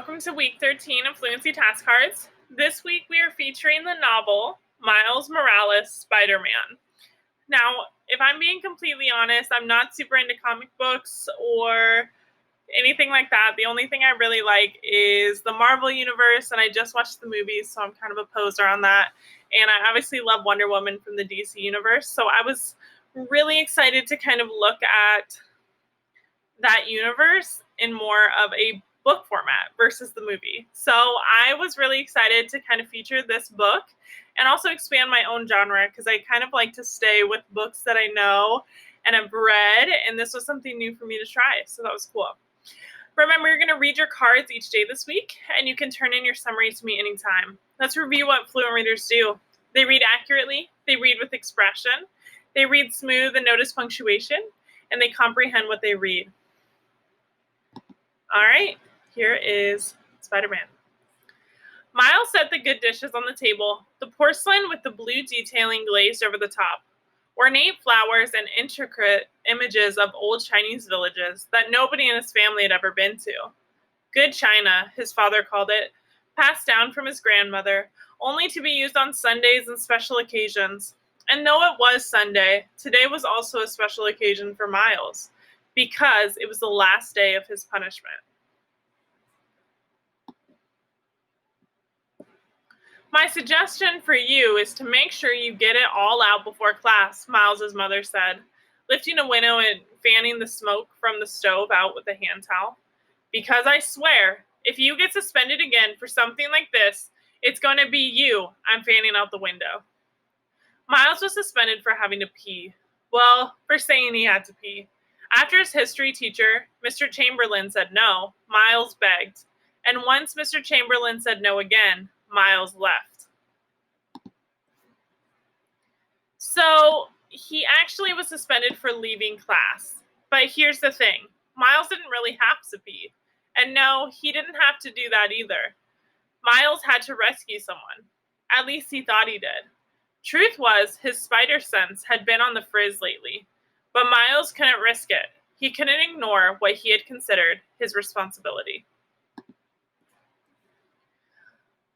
welcome to week 13 of Fluency Task Cards. This week we are featuring the novel Miles Morales' Spider-Man. Now, if I'm being completely honest, I'm not super into comic books or anything like that. The only thing I really like is the Marvel Universe, and I just watched the movies, so I'm kind of a poser on that. And I obviously love Wonder Woman from the DC Universe, so I was really excited to kind of look at that universe in more of a book format versus the movie. So I was really excited to kind of feature this book and also expand my own genre because I kind of like to stay with books that I know and have read, and this was something new for me to try, so that was cool. Remember, you're going to read your cards each day this week, and you can turn in your summary to me anytime. Let's review what fluent readers do. They read accurately, they read with expression, they read smooth and notice punctuation, and they comprehend what they read. All right, here is Spider-Man. Miles set the good dishes on the table, the porcelain with the blue detailing glazed over the top, ornate flowers and intricate images of old Chinese villages that nobody in his family had ever been to. Good china, his father called it, passed down from his grandmother, only to be used on Sundays and special occasions. And though it was Sunday, today was also a special occasion for Miles, because it was the last day of his punishment. My suggestion for you is to make sure you get it all out before class, Miles's mother said, lifting a window and fanning the smoke from the stove out with a hand towel. Because I swear, if you get suspended again for something like this, it's going to be you I'm fanning out the window. Miles was suspended for having to pee. Well, for saying he had to pee. After his history teacher, Mr. Chamberlain, said no, Miles begged. And once Mr. Chamberlain said no again, Miles left. So he actually was suspended for leaving class. But here's the thing. Miles didn't really have to pee. And no, he didn't have to do that either. Miles had to rescue someone. At least he thought he did. Truth was, his spider sense had been on the frizz lately. But Miles couldn't risk it. He couldn't ignore what he had considered his responsibility.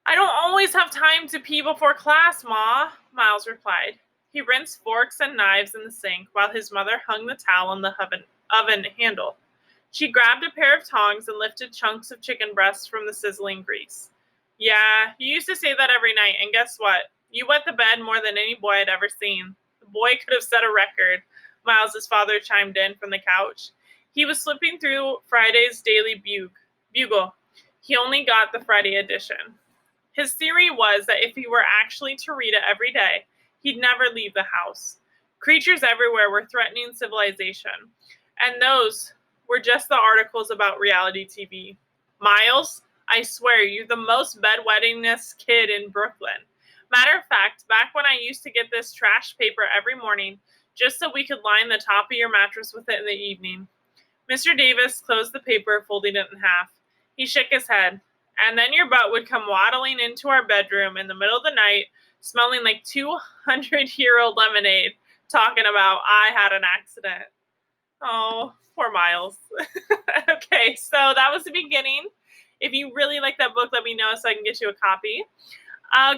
I don't always have time to pee before class, Ma, Miles replied. He rinsed forks and knives in the sink while his mother hung the towel on the oven handle. She grabbed a pair of tongs and lifted chunks of chicken breasts from the sizzling grease. Yeah, you used to say that every night, and guess what? You wet the bed more than any boy I'd ever seen. The boy could have set a record, Miles's father chimed in from the couch. He was flipping through Friday's Daily Bugle. He only got the Friday edition. His theory was that if he were actually to read it every day, he'd never leave the house. Creatures everywhere were threatening civilization, and those were just the articles about reality TV. Miles, I swear, you're the most bedwettingest kid in Brooklyn. Matter of fact, back when I used to get this trash paper every morning, just so we could line the top of your mattress with it in the evening. Mr. Davis closed the paper, folding it in half. He shook his head. And then your butt would come waddling into our bedroom in the middle of the night, smelling like 200-year-old lemonade, talking about I had an accident. Oh, poor Miles. Okay, so that was the beginning. If you really like that book, let me know so I can get you a copy.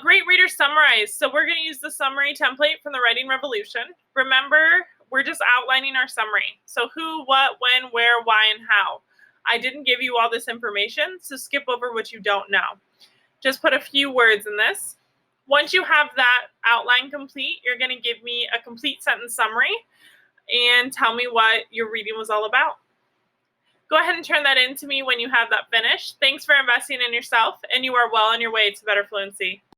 Great reader summarize. So we're going to use the summary template from the Writing Revolution. Remember, we're just outlining our summary. So who, what, when, where, why, and how. I didn't give you all this information, so skip over what you don't know. Just put a few words in this. Once you have that outline complete, you're going to give me a complete sentence summary and tell me what your reading was all about. Go ahead and turn that in to me when you have that finished. Thanks for investing in yourself, and you are well on your way to better fluency.